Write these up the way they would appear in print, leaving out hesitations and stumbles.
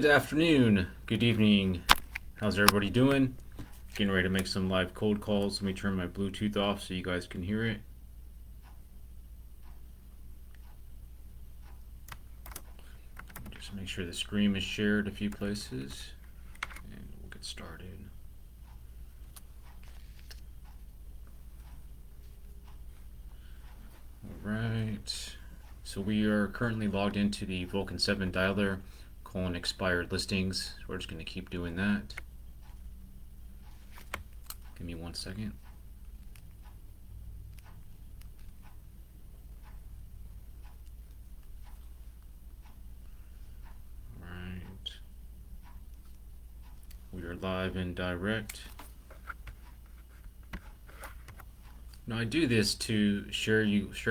Good afternoon, good evening. How's everybody doing? Getting ready to make some live cold calls. Let me turn my Bluetooth off so you guys can hear it. Just make sure the screen is shared a few places, and we'll get started. All right. So we are currently logged into the Vulcan 7 dialer, calling expired listings. So we're just going to keep doing that. Give me 1 second. Right. We are live and direct. Now I do this to share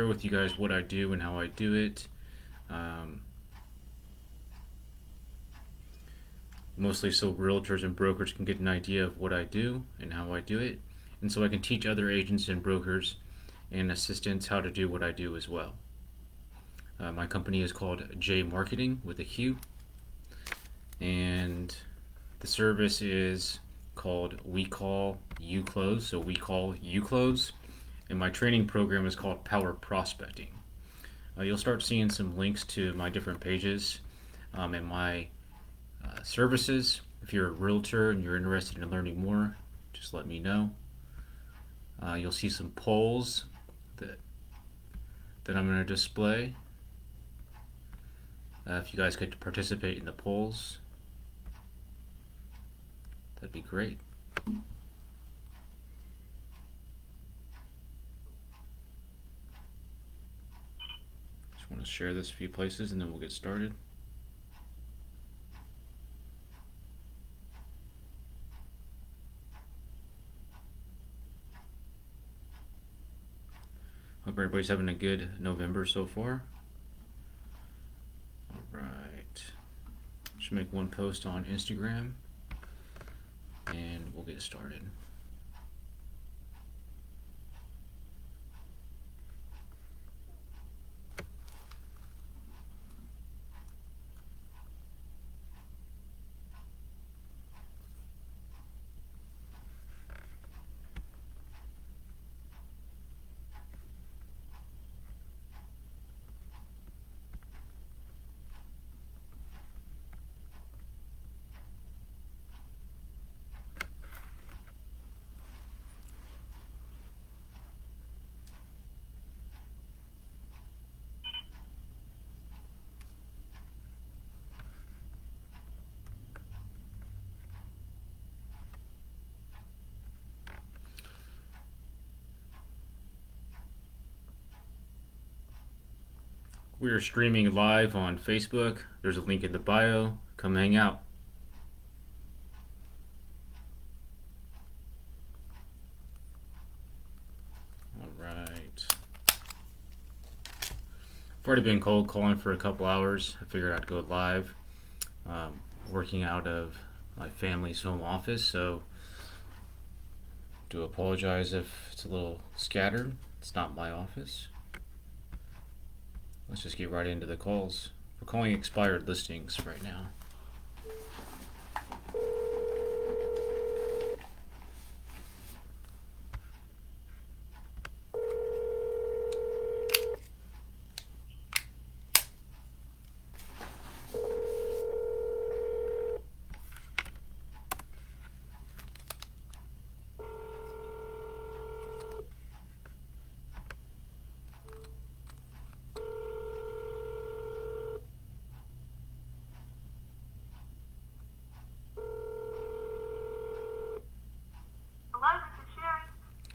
with you guys what I do and how I do it. Mostly so realtors and brokers can get an idea of what I do and how I do it, and so I can teach other agents and brokers and assistants how to do what I do as well. My company is called jmarqeting with a Q, and the service is called We Call You Close. So We Call You Close, and my training program is called Power Prospecting. You'll start seeing some links to my different pages and my services. If you're a realtor and you're interested in learning more, just let me know. You'll see some polls that I'm going to display. If you guys could participate in the polls, that'd be great. Just want to share this a few places and then we'll get started. Hope everybody's having a good November so far. Alright. Should make one post on Instagram and we'll get started. We are streaming live on Facebook. There's a link in the bio. Come hang out. Alright. I've already been cold calling for a couple hours. I figured I'd go live. Working out of my family's home office, so do apologize if it's a little scattered. It's not my office. Let's just get right into the calls. We're calling expired listings right now.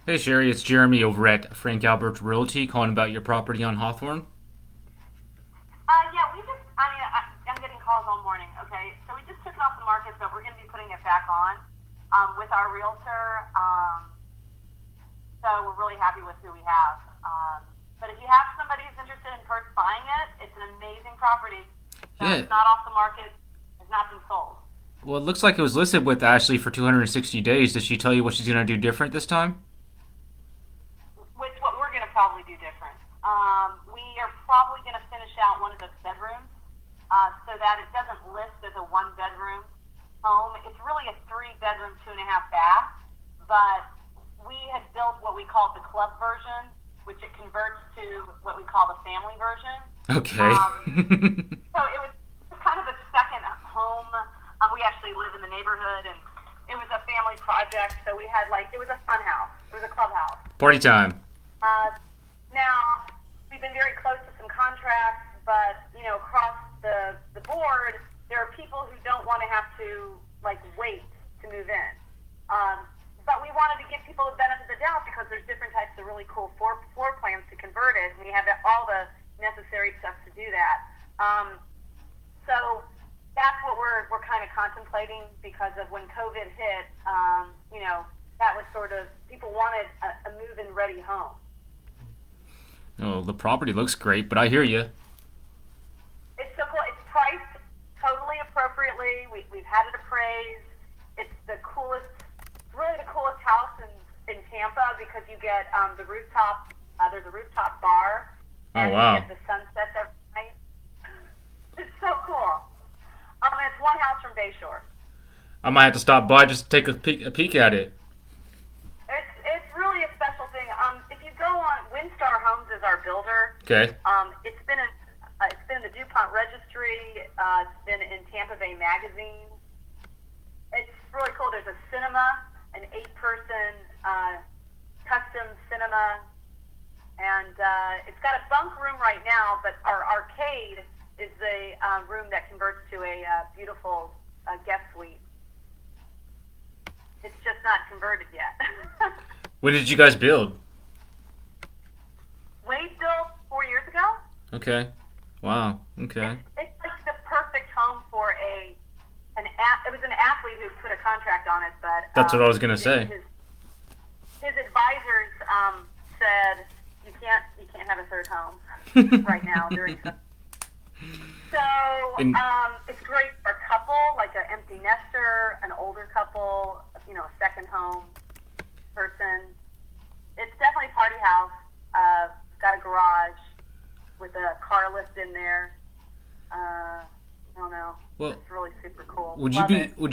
Hey Sherry, it's Jeremy over at Frank Albert Realty calling about your property on Hawthorne. Yeah, I'm getting calls all morning, okay? So we just took it off the market, but we're going to be putting it back on with our realtor. So we're really happy with who we have. But if you have somebody who's interested in first buying it, it's an amazing property. So Yeah. It's not off the market. It's not been sold. Well, it looks like it was listed with Ashley for 260 days. Did she tell you what she's going to do different this time? Which what we're going to probably do different. We are probably going to finish out one of the bedrooms so that it doesn't list as a one-bedroom home. It's really a three-bedroom, two and a half bath, but we had built what we call the club version, which it converts to what we call the family version. Okay. So it was kind of a second home. We actually live in the neighborhood, and it was a family project. So we had it was a fun house. It was a clubhouse. Party time. Now we've been very close to some contracts, but across the board, there are people who don't want to have to wait to move in. But we wanted to give people the benefit of the doubt because there's different types of really cool floor plans to convert it, and we have all the necessary steps to do that. So that's what we're kind of contemplating because of when COVID hit. That was sort of people wanted a move-in ready home. Oh, the property looks great, but I hear you. It's so cool. It's priced totally appropriately. We've had it appraised. It's the coolest. Really the coolest house in Tampa because you get the rooftop. There's a rooftop bar. Oh wow! You get the sunsets every night. It's so cool. It's one house from Bayshore. I might have to stop by just to take a peek at it. It's really a special thing. If you go on Windstar Homes is our builder. Okay. It's been in the DuPont Registry. It's been in Tampa Bay Magazine. It's really cool. There's a cinema. An 8-person custom cinema, and it's got a bunk room right now, but our arcade is the room that converts to a beautiful guest suite. It's just not converted yet. When did you guys build? We built 4 years ago. Okay. Wow. Okay. It's like the perfect home for it was an athlete who put a contract on it, but That's what I was gonna say. His advisors said you can't have a third home right now during. So it's great for a couple, like an empty nester, an older couple, a second home person. It's definitely a party house. Got a garage with a car lift in there. I don't know. Well, it's really super cool. Would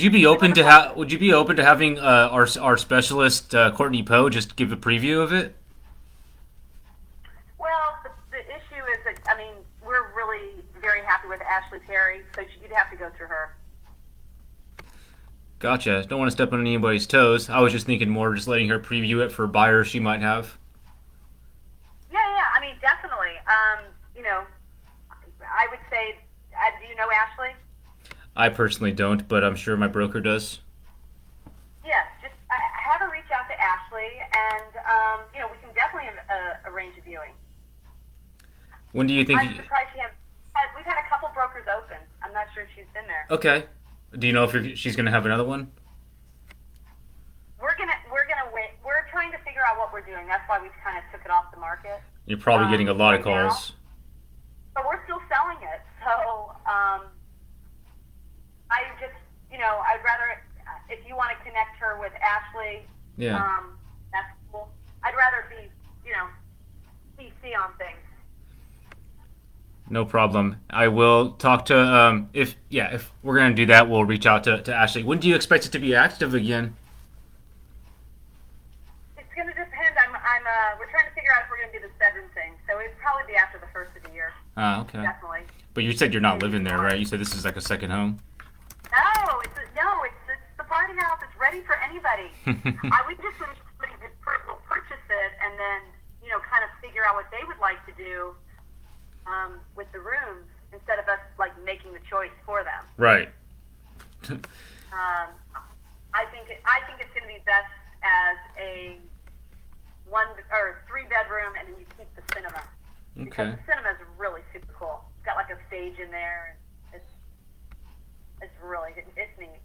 you be open to having our specialist Courtney Poe just give a preview of it? Well, the issue is that we're really very happy with Ashley Perry, so you'd have to go through her. Gotcha. Don't want to step on anybody's toes. I was just thinking more just letting her preview it for buyers she might have. Yeah. Definitely. I would say, do you know Ashley? I personally don't, but I'm sure my broker does. Yes, just have her reach out to Ashley, and we can definitely arrange a viewing. When do you think? I'm surprised we've had a couple brokers open. I'm not sure if she's been there. Okay. Do you know if she's going to have another one? We're gonna wait. We're trying to figure out what we're doing. That's why we kind of took it off the market. You're probably getting a lot of calls. But we're still selling it, so I just, I'd rather, if you want to connect her with Ashley, that's cool. I'd rather be, CC on things. No problem. I will talk to, if we're going to do that, we'll reach out to Ashley. When do you expect it to be active again? It's going to depend. We're trying to figure out if we're going to do this bedroom thing, so it'd probably be after the first of the year. Okay. Definitely. But you said you're not living there, right? You said this is like a second home? No, it's the party house. It's ready for anybody. We just wish somebody could purchase it and then, kind of figure out what they would like to do with the rooms instead of us making the choice for them. Right. I think it's going to be best as a 1 or 3 bedroom, and then you keep the cinema. Okay. Because the cinema is really super cool. It's got a stage in there. It's really it's neat.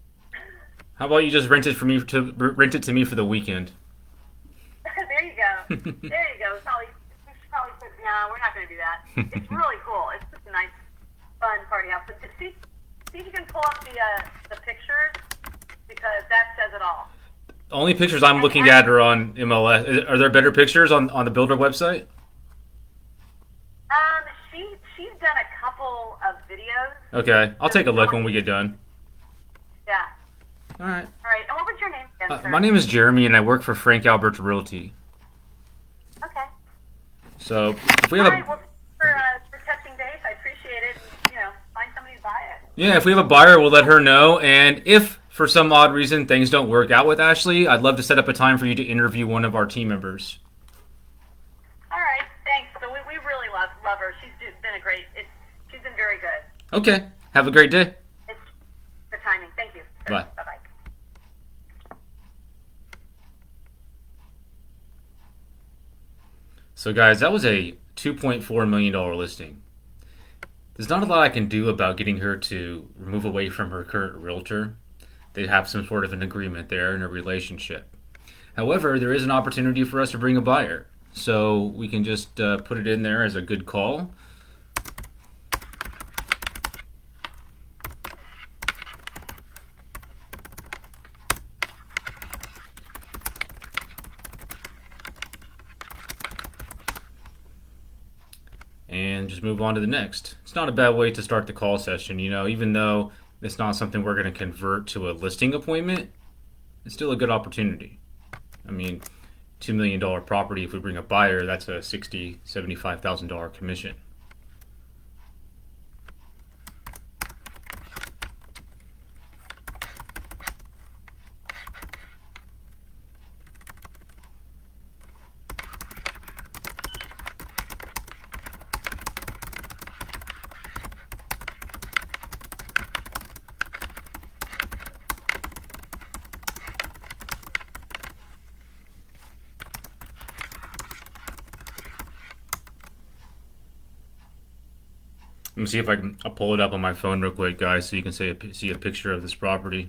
How about you just rent it to me for the weekend? There you go. There you go. We should probably put. No, we're not going to do that. It's really cool. It's just a nice, fun party house. But see if you can pull up the pictures because that says it all. The only pictures I'm looking at are on MLS. Are there better pictures on the builder website? She's done a couple of videos. Okay, I'll Just take a look when showing- we get done. Yeah. All right. All right. And what was your name again, sir? My name is Jeremy, and I work for Frank Albert's Realty. Okay. So if we All have right. a Well, for touching base, I appreciate it. And, find somebody to buy it. yeah, if we have a buyer, we'll let her know. And if for some odd reason things don't work out with Ashley, I'd love to set up a time for you to interview one of our team members. All right. Thanks. So we really love her. She's been very good. Okay. Have a great day. It's the timing. Thank you. Bye. Bye-bye. So guys, that was a $2.4 million listing. There's not a lot I can do about getting her to move away from her current realtor. They have some sort of an agreement there in a relationship. However, there is an opportunity for us to bring a buyer. So we can just put it in there as a good call. And just move on to the next. It's not a bad way to start the call session, even though it's not something we're going to convert to a listing appointment, it's still a good opportunity. I mean, $2 million property, if we bring a buyer, that's a $60,000, $75,000 commission. Let me see if I'll pull it up on my phone real quick, guys, so you can see a picture of this property.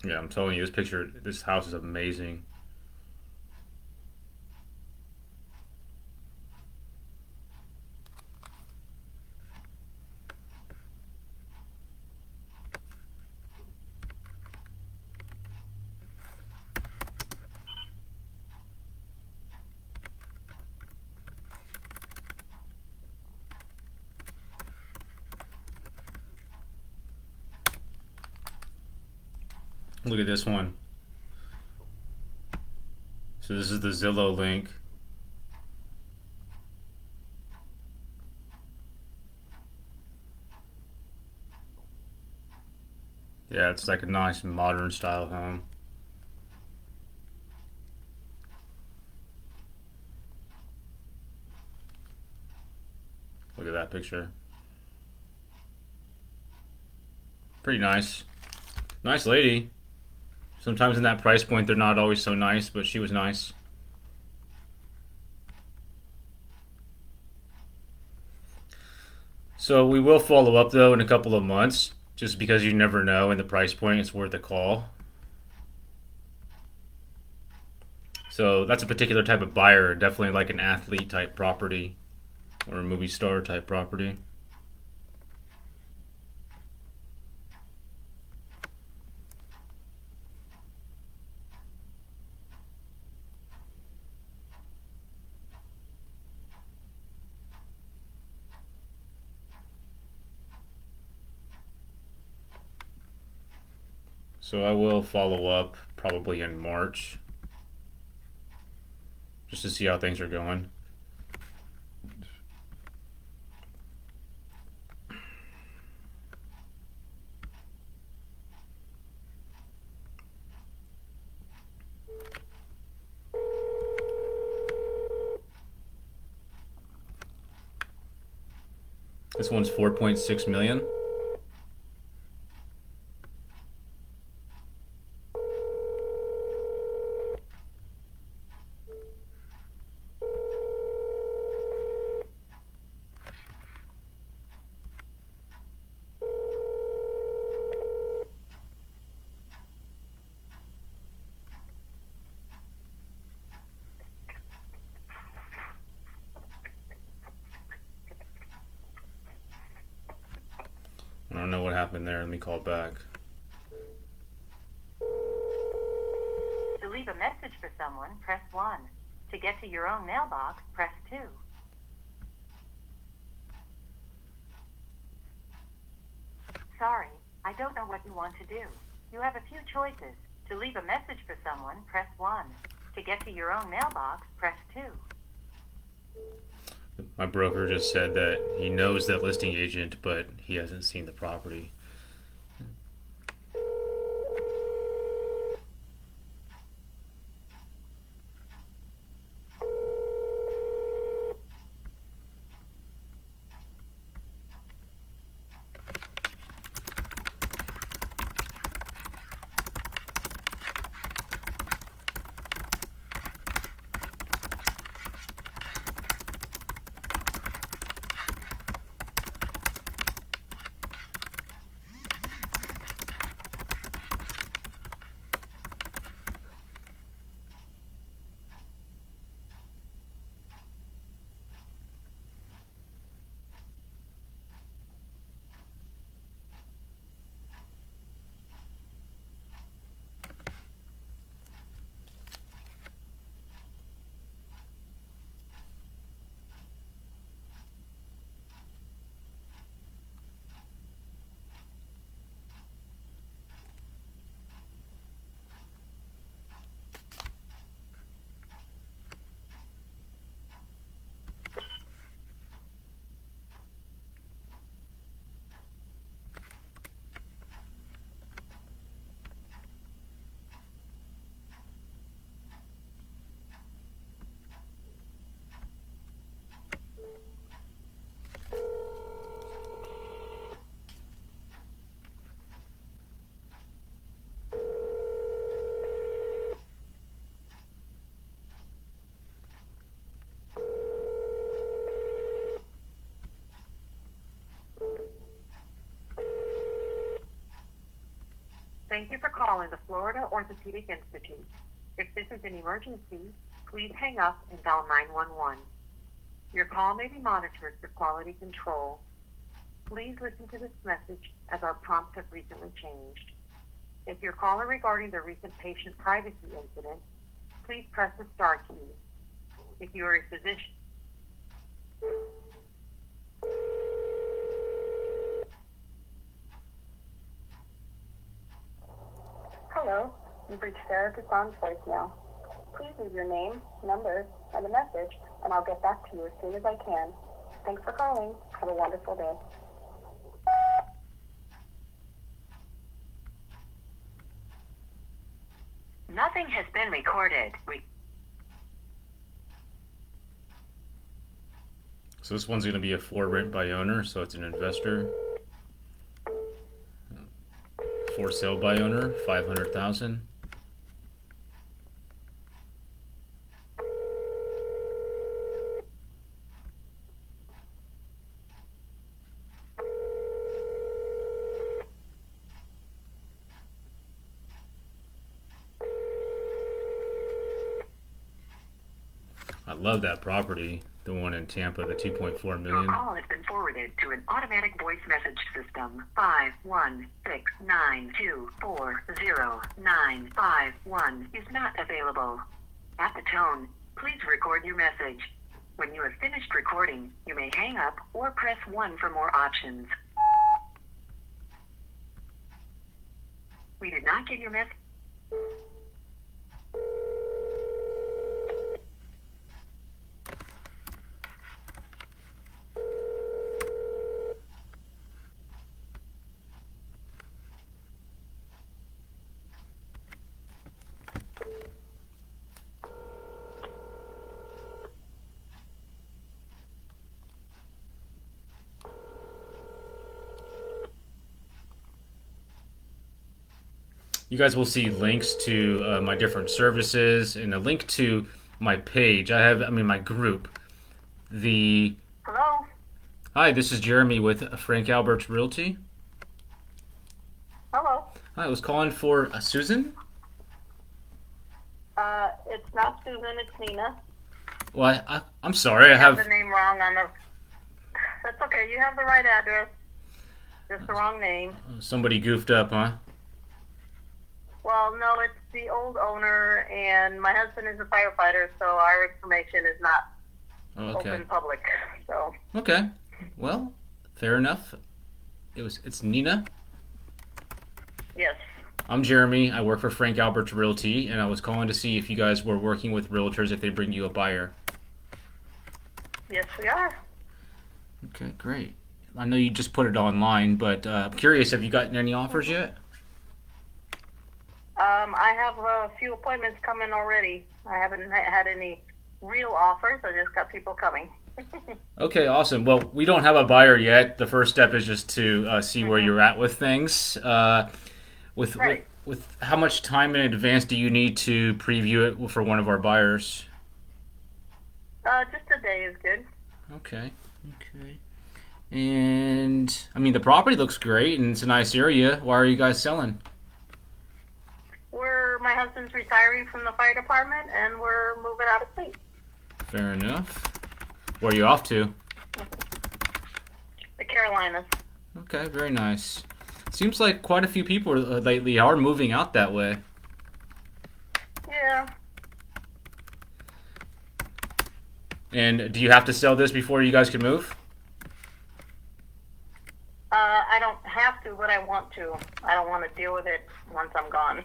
Yeah, I'm telling you, this house is amazing. Look at this one. So this is the Zillow link. Yeah, it's like a nice modern style home. Look at that picture. Pretty nice. Nice lady. Sometimes in that price point, they're not always so nice, but she was nice. So we will follow up though in a couple of months, just because you never know in the price point, it's worth a call. So that's a particular type of buyer, definitely like an athlete type property or a movie star type property. So I will follow up probably in March just to see how things are going. This one's 4.6 million. I don't know what happened there. Let me call back. To leave a message for someone, press 1. To get to your own mailbox, press 2. Sorry, I don't know what you want to do. You have a few choices. To leave a message for someone, press 1. To get to your own mailbox, press 2. My broker just said that he knows that listing agent, but he hasn't seen the property. Thank you for calling the Florida Orthopedic Institute. If this is an emergency, please hang up and dial 911. Your call may be monitored for quality control. Please listen to this message as our prompts have recently changed. If you're calling regarding the recent patient privacy incident, please press the star key. If you are a physician, Hello, you've reached Therapist on voicemail. Please leave your name, number, and a message, and I'll get back to you as soon as I can. Thanks for calling. Have a wonderful day. nothing has been recorded. So this one's going to be a for rent by owner, so it's an investor. For sale by owner, 500,000. I love that property, the one in Tampa, the 2.4 Your million. call has been forwarded to an automatic voice message system. 51692409551 is not available. At the tone, please record your message. When you have finished recording, you may hang up or press 1 for more options. We did not get your message. You guys will see links to my different services and a link to my page. My group. Hello? Hi, this is Jeremy with Frank Albert's Realty. Hello? Hi, I was calling for Susan. It's not Susan, it's Nina. Well, I'm sorry. I You have have. the name wrong on the... That's okay, you have the right address. Just the wrong name. Somebody goofed up, huh? Well, no, it's the old owner, and my husband is a firefighter, so our information is not Okay. open public. So Okay. Well, fair enough. It's Nina. yes, I'm Jeremy. I work for Frank Albert's Realty, and I was calling to see if you guys were working with realtors if they bring you a buyer. yes, we are. Okay, great. I know you just put it online, but I'm curious, have you gotten any offers yet? I have a few appointments coming already. I haven't had any real offers. I just got people coming. Okay, awesome. Well, we don't have a buyer yet. The first step is just to see where you're at with things. Right. With how much time in advance do you need to preview it for one of our buyers? Just a day is good. Okay. Okay. And I mean, the property looks great and it's a nice area. Why are you guys selling? My husband's retiring from the fire department, and we're moving out of state. Fair enough. Where are you off to? The Carolinas. Okay, very nice. Seems like quite a few people lately are moving out that way. Yeah. And do you have to sell this before you guys can move? I don't have to, but I want to. I don't want to deal with it once I'm gone.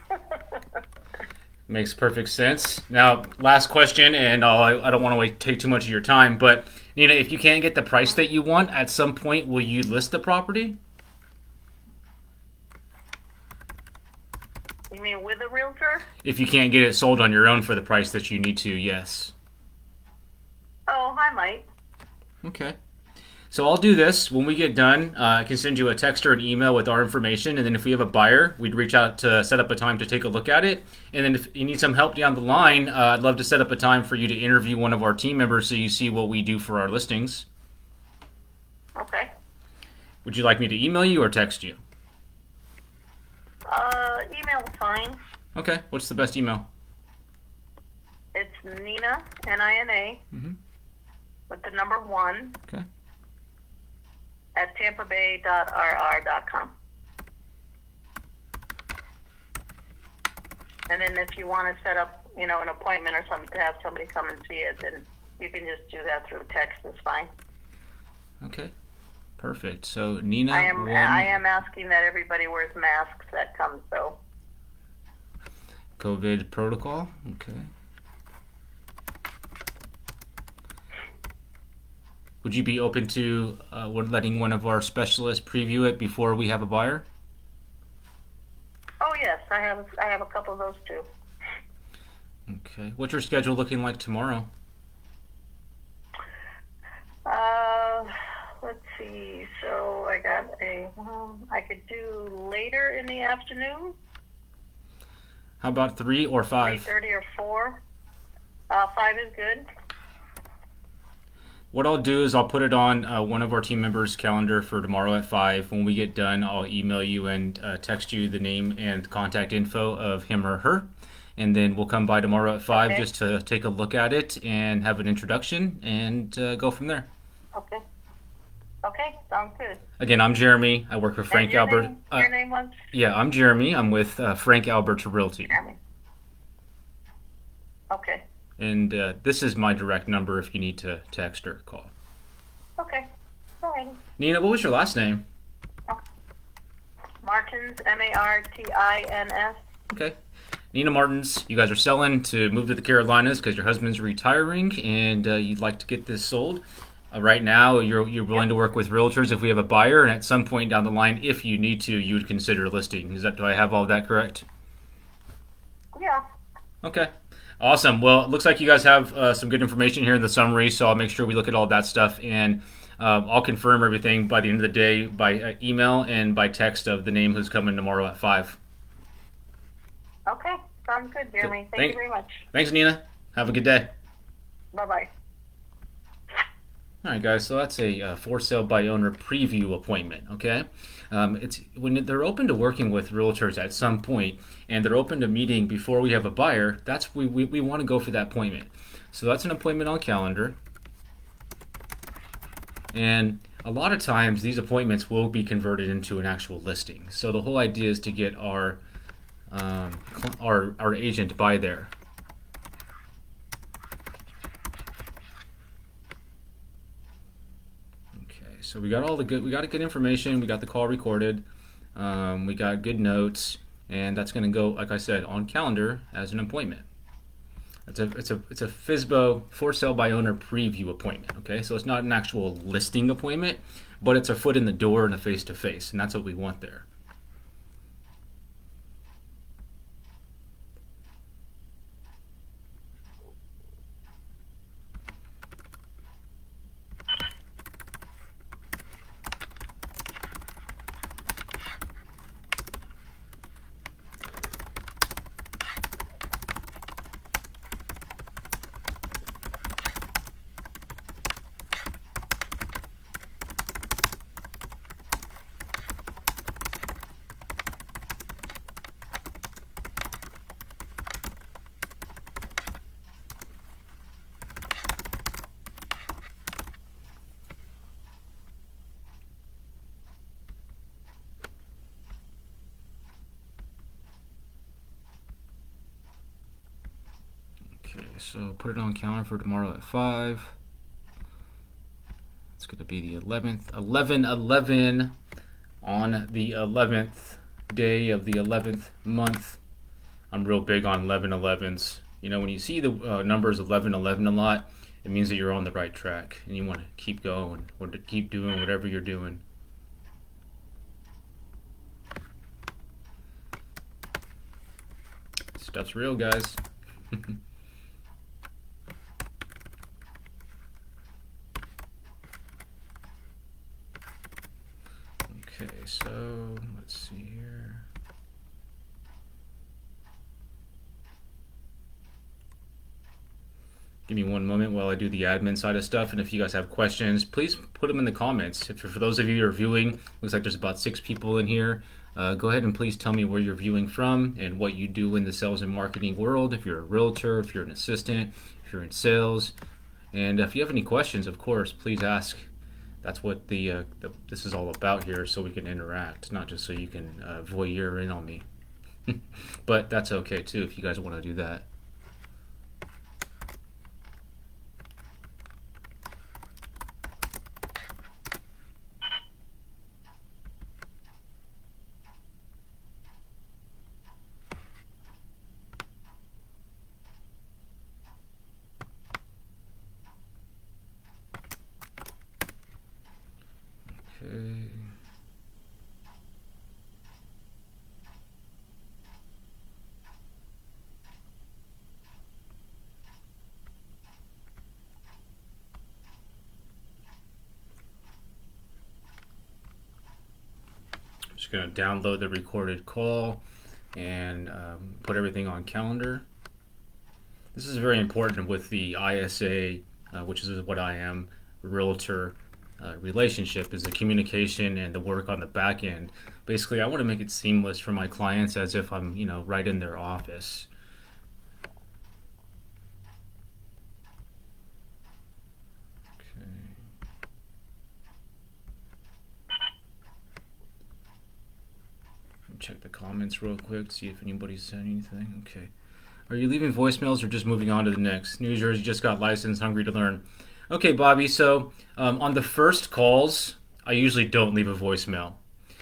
Makes perfect sense. Now, last question, and I don't want to take too much of your time, but Nina, if you can't get the price that you want, at some point, will you list the property? You mean with a realtor? If you can't get it sold on your own for the price that you need to, yes. Oh, I might. Okay. So I'll do this. When we get done, I can send you a text or an email with our information, and then if we have a buyer, we'd reach out to set up a time to take a look at it. And then if you need some help down the line, I'd love to set up a time for you to interview one of our team members so you see what we do for our listings. Okay. Would you like me to email you or text you? Email's fine. Okay. What's the best email? It's Nina, Nina, Mhm. with the number 1 Okay. at tampabay.rr.com. And then if you want to set up, an appointment or something to have somebody come and see it, then you can just do that through text. It's fine. Okay. Perfect. So Nina, I am asking that everybody wears masks that comes, so. COVID protocol. Okay. Would you be open to letting one of our specialists preview it before we have a buyer? Oh yes, I have a couple of those too. Okay. What's your schedule looking like tomorrow? Let's see. So I got I could do later in the afternoon. How about 3 or 5? 3:30 or 4. 5 is good. What I'll do is I'll put it on one of our team members' calendar for tomorrow at 5. When we get done, I'll email you and text you the name and contact info of him or her. And then we'll come by tomorrow at 5 Okay. just to take a look at it and have an introduction and go from there. Okay. Okay, sounds good. Again, I'm Jeremy. I work for Frank And your Albert. Name, your name was Yeah, I'm Jeremy. I'm with Frank Albert's Realty. Jeremy. Okay. And this is my direct number if you need to text or call. Okay. All right. Nina, what was your last name? Martins, Martins. Okay. Nina Martins, you guys are selling to move to the Carolinas because your husband's retiring and you'd like to get this sold. Right now, you're willing to work with realtors if we have a buyer, and at some point down the line, if you need to, you would consider listing. Do I have all of that correct? Yeah. Okay. Awesome. Well, it looks like you guys have some good information here in the summary, so I'll make sure we look at all that stuff, and I'll confirm everything by the end of the day by email and by text of the name who's coming tomorrow at 5. Okay. Sounds good, Jeremy. Thank you very much. Thanks, Nina. Have a good day. Bye-bye. All right, guys. So that's a for sale by owner preview appointment. Okay, it's when they're open to working with realtors at some point, and they're open to meeting before we have a buyer. That's we want to go for that appointment. So that's an appointment on calendar, and A lot of times these appointments will be converted into an actual listing. So the whole idea is to get our agent by there. Okay, so we got good information. We got the call recorded. We got good notes, and that's going to go, like I said, on calendar as an appointment. It's a FSBO, for sale by owner preview appointment. Okay, so it's not an actual listing appointment, but it's a foot in the door and a face to face, and that's what we want there. Okay, so put it on calendar for tomorrow at 5. It's going to be the 11th, 11/11, on the 11th day of the 11th month. I'm real big on 11/11s. You know, when you see the numbers 11/11 a lot, it means that you're on the right track and you want to keep going or to keep doing whatever you're doing. Stuff's real, guys. Okay, so let's see here. Give me one moment while I do the admin side of stuff, and if you guys have questions, please put them in the comments. If for those of you who are viewing, looks like there's about 6 people in here. Go ahead and please tell me where you're viewing from and what you do in the sales and marketing world. If you're a realtor, if you're an assistant, if you're in sales, and if you have any questions, of course, please ask. That's what this is all about here, so we can interact, not just so you can voyeur in on me. But that's okay too if you guys want to do that. Okay. I'm just going to download the recorded call and put everything on calendar. This is very important with the ISA, which is what I am, realtor relationship, is the communication and the work on the back end. Basically, I want to make it seamless for my clients as if I'm, right in their office. Check the comments real quick, see if anybody's said anything. Okay. Are you leaving voicemails or just moving on to the next? New Jersey just got licensed, hungry to learn. Okay, Bobby, so on the first calls, I usually don't leave a voicemail.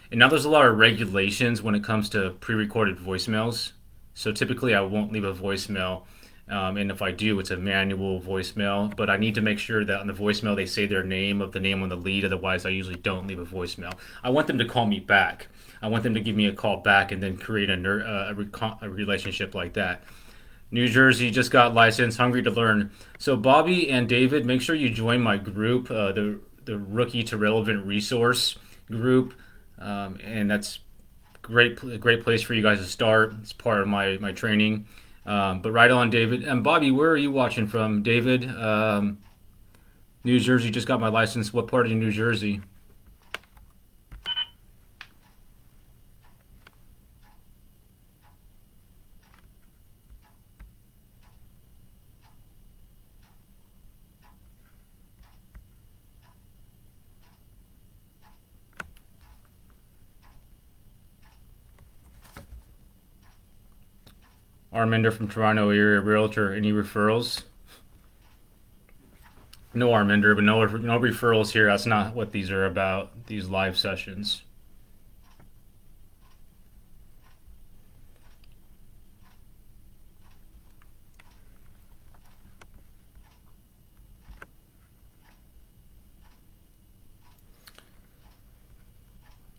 And now there's a lot of regulations when it comes to pre-recorded voicemails. So typically I won't leave a voicemail. And if I do, it's a manual voicemail. But I need to make sure that on the voicemail they say their name of the name on the lead. Otherwise, I usually don't leave a voicemail. I want them to call me back. I want them to give me a call back and then create a relationship like that. New Jersey just got licensed, hungry to learn. So Bobby and David, make sure you join my group, the Rookie to Relevant Resource group, and that's great place for you guys to start. It's part of my training. But right on, David. And Bobby, where are you watching from? David, New Jersey just got my license. What part of New Jersey? Arminder from Toronto area realtor. Any referrals? No, Arminder, but no referrals here. That's not what these are about. These live sessions.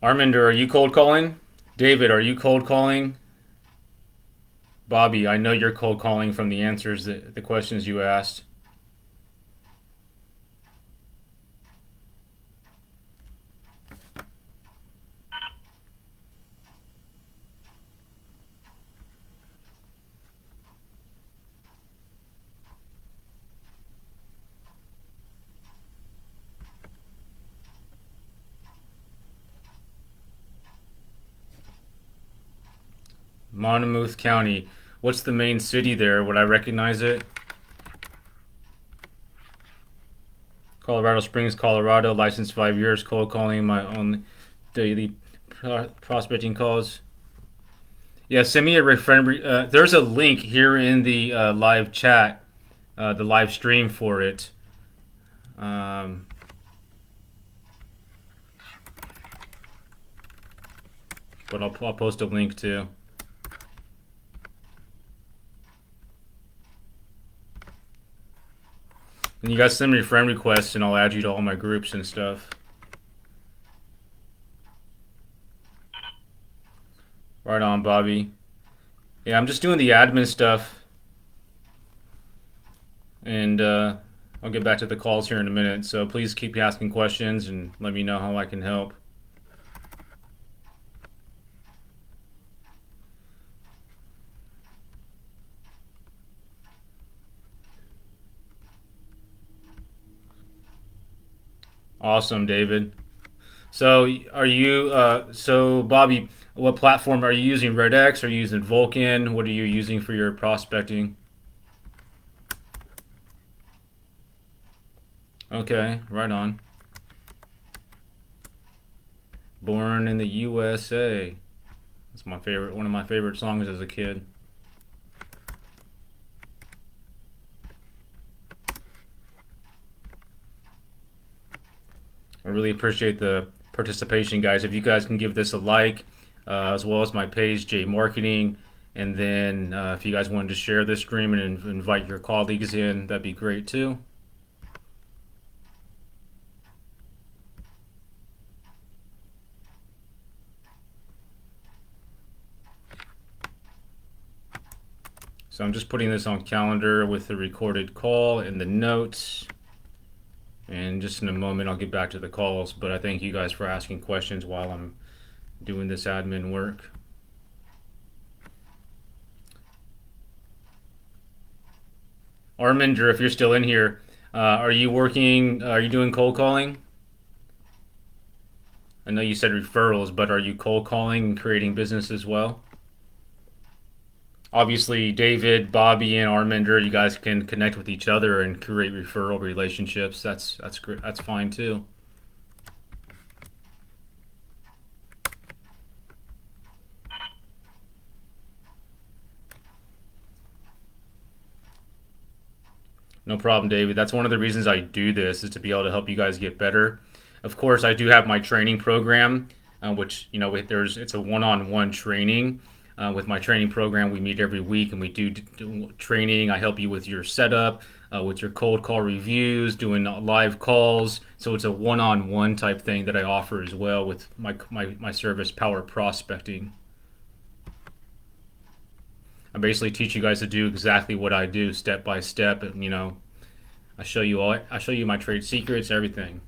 Arminder, are you cold calling? David, are you cold calling? Bobby, I know you're cold calling from the answers the questions you asked. Monmouth County. What's the main city there? Would I recognize it? Colorado Springs, Colorado. Licensed 5 years. Cold calling. My own daily prospecting calls. Yeah, send me a friend. There's a link here in the live chat, the live stream for it. But I'll post a link too. And you guys send me friend requests and I'll add you to all my groups and stuff. Right on, Bobby. Yeah, I'm just doing the admin stuff. And I'll get back to the calls here in a minute. So please keep asking questions and let me know how I can help. Awesome, David. So are you, so Bobby, what platform are you using? RedX? Are you using Vulcan? What are you using for your prospecting? Okay, right on. Born in the USA. That's my favorite, one of my favorite songs as a kid. I really appreciate the participation, guys. If you guys can give this a like, as well as my page, jmarqeting, and then if you guys wanted to share this stream and invite your colleagues in, that'd be great too. So I'm just putting this on calendar with the recorded call and the notes. And just in a moment, I'll get back to the calls. But I thank you guys for asking questions while I'm doing this admin work. Arminder, if you're still in here, are you working? Are you doing cold calling? I know you said referrals, but are you cold calling and creating business as well? Obviously, David, Bobby, and Arminder, you guys can connect with each other and create referral relationships. That's great. That's fine too. No problem, David. That's one of the reasons I do this is to be able to help you guys get better. Of course, I do have my training program, which it's a one-on-one training. With my training program, we meet every week and we do training. I help you with your setup, with your cold call reviews, doing live calls. So it's a one-on-one type thing that I offer as well with my service, Power Prospecting. I basically teach you guys to do exactly what I do, step by step. And, I show you my trade secrets, everything.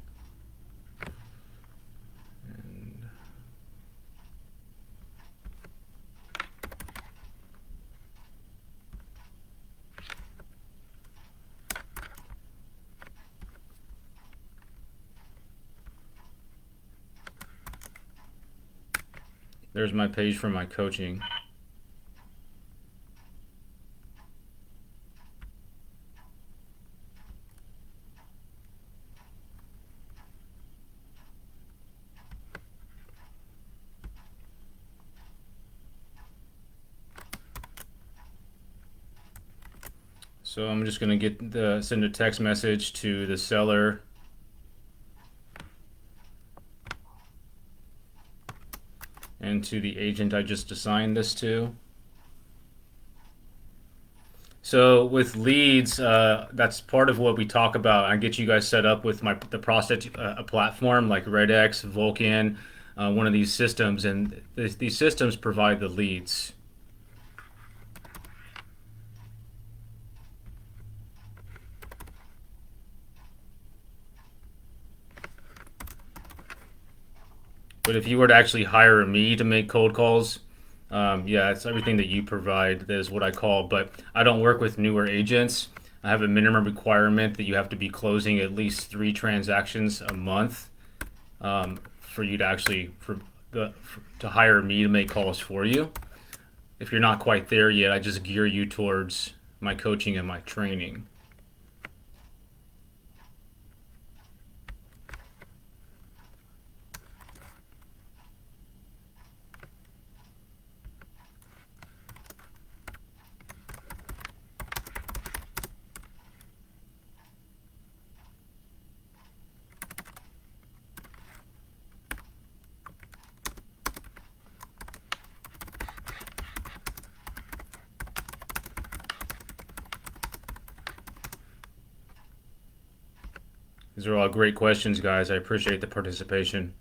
There's my page for my coaching. So I'm just going to send a text message to the seller and to the agent I just assigned this to. So with leads, that's part of what we talk about. I get you guys set up with the prospect platform like RedX, Vulcan, one of these systems, and these systems provide the leads. But if you were to actually hire me to make cold calls, yeah, it's everything that you provide. That is what I call. But I don't work with newer agents. I have a minimum requirement that you have to be closing at least 3 transactions a month for you to actually to hire me to make calls for you. If you're not quite there yet, I just gear you towards my coaching and my training. These are all great questions, guys. I appreciate the participation.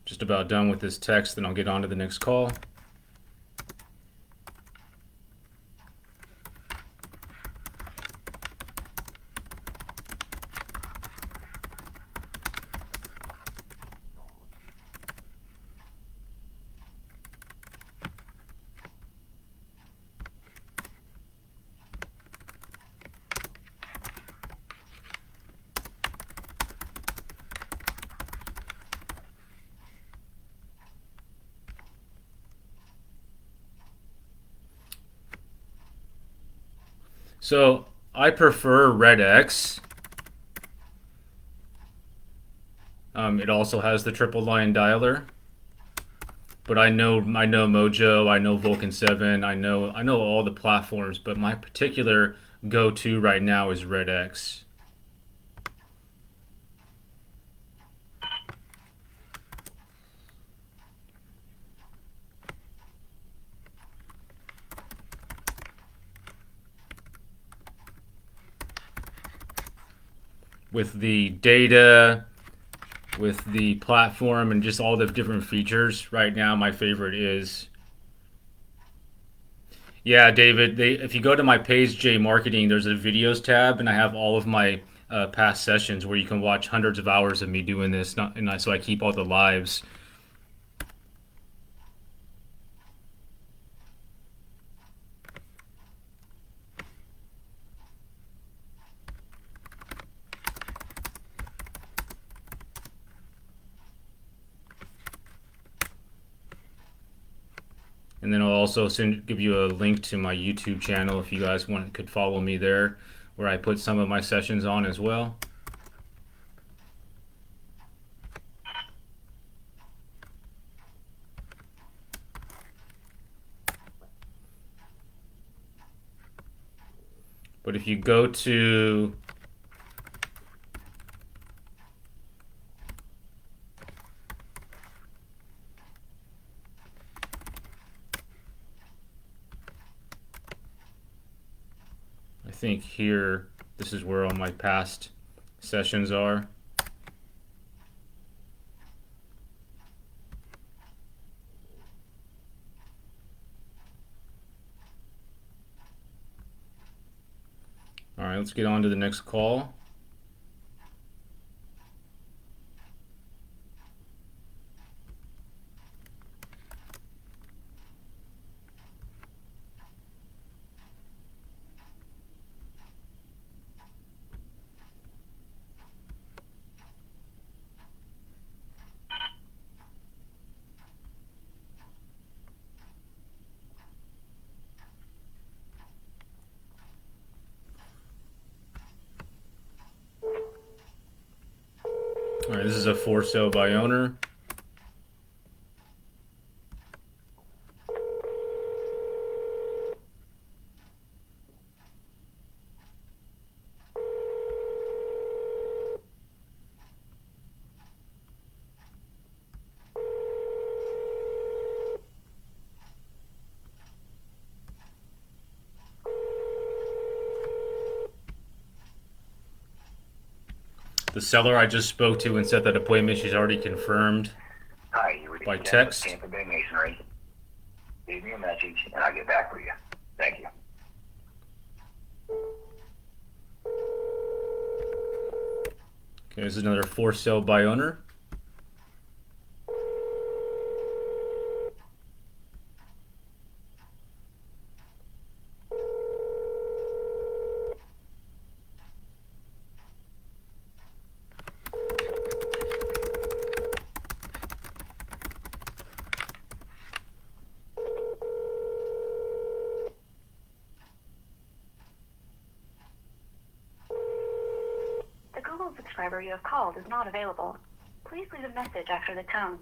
Just about done with this text, then I'll get on to the next call. So I prefer RedX. It also has the triple line dialer, but I know Mojo, I know Vulcan 7, I know all the platforms, but my particular go-to right now is RedX. With the data, with the platform, and just all the different features, right now my favorite is. Yeah, David. If you go to my page, jmarqeting, there's a videos tab, and I have all of my past sessions where you can watch hundreds of hours of me doing this. So I keep all the lives. And then I'll also give you a link to my YouTube channel if you guys could follow me there, where I put some of my sessions on as well. But if you go to I think here, this is where all my past sessions are. All right, let's get on to the next call. All right, this is a for sale by owner. The seller I just spoke to and set that appointment, she's already confirmed Hi, you reached by Jen with text. Tampa Bay Masonry. Leave me a message and I'll get back with you. Thank you. Okay, this is another for sale by owner. The Google subscriber you have called is not available. Please leave a message after the tone.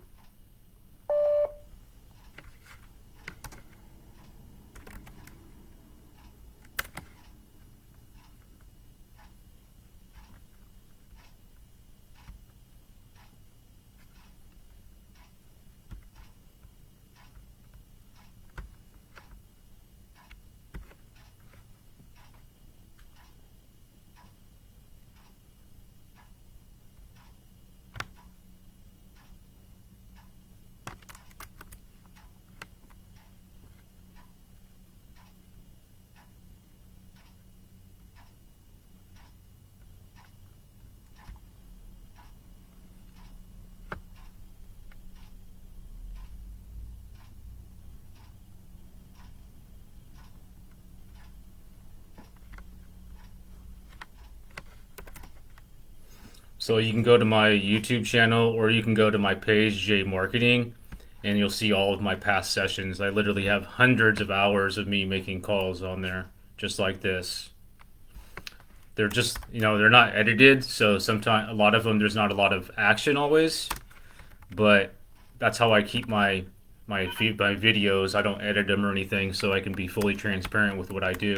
So you can go to my YouTube channel or you can go to my page, jmarqeting, and you'll see all of my past sessions. I literally have hundreds of hours of me making calls on there, just like this. They're just, they're not edited, so sometimes a lot of them there's not a lot of action always, but that's how I keep my videos. I don't edit them or anything, so I can be fully transparent with what I do.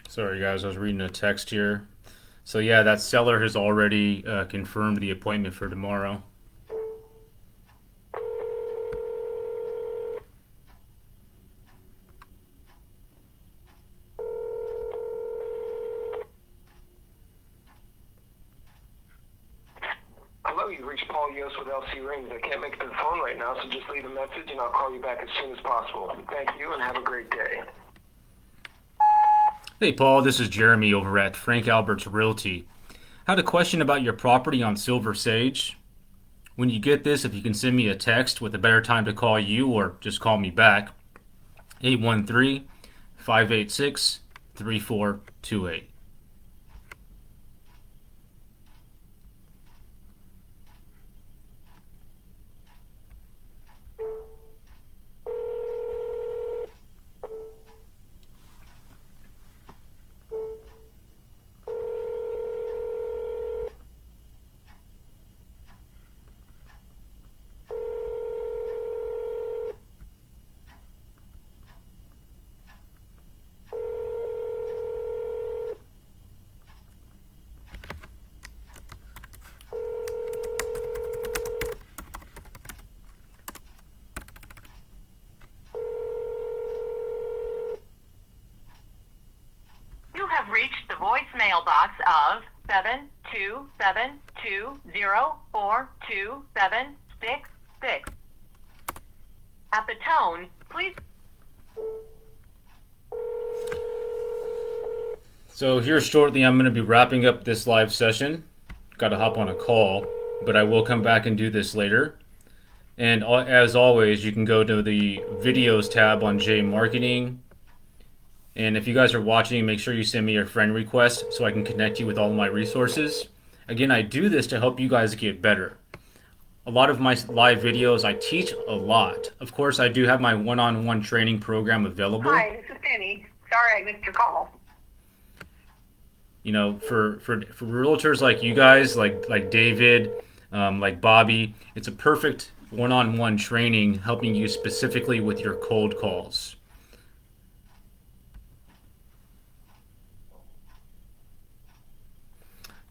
Sorry guys, I was reading a text here. So yeah, that seller has already confirmed the appointment for tomorrow. Hello, you've reached Paul Yost with LC Rings. I can't make it to the phone right now, so just leave a message and I'll call you back as soon as possible. Thank you and have a great day. Hey Paul, this is Jeremy over at Frank Albert's Realty. Had a question about your property on Silver Sage. When you get this, if you can send me a text with a better time to call you or just call me back, 813-586-3428. You have reached the voicemail box of 72720427766. At the tone, please. So here shortly, I'm going to be wrapping up this live session. Got to hop on a call, but I will come back and do this later. And as always, you can go to the videos tab on jmarqeting. And if you guys are watching, make sure you send me a friend request so I can connect you with all of my resources. Again, I do this to help you guys get better. A lot of my live videos, I teach a lot. Of course, I do have my one-on-one training program available. Hi, this is Penny. Sorry I missed your call. You know, for realtors like you guys, like David, like Bobby, it's a perfect one-on-one training helping you specifically with your cold calls.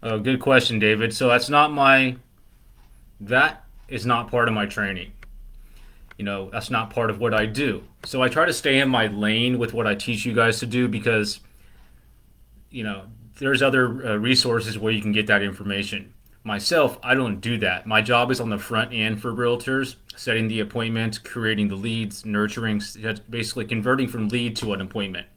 Good question, David. So that is not part of my training. You know, that's not part of what I do. So I try to stay in my lane with what I teach you guys to do because, you know, there's other resources where you can get that information. Myself, I don't do that. My job is on the front end for realtors, setting the appointment, creating the leads, nurturing, basically converting from lead to an appointment.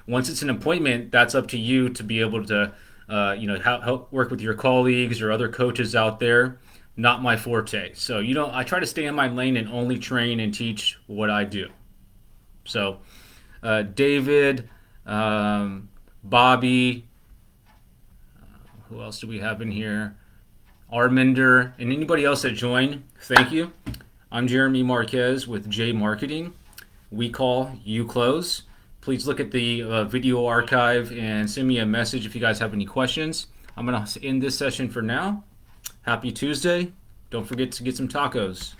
Once it's an appointment, that's up to you to be able to, help work with your colleagues or other coaches out there. Not my forte. So, I try to stay in my lane and only train and teach what I do. So, David, Bobby, who else do we have in here? Arminder, and anybody else that joined, thank you. I'm Jeremy Marquez with jmarqeting. We call, you close. Please look at the video archive and send me a message if you guys have any questions. I'm going to end this session for now. Happy Tuesday. Don't forget to get some tacos.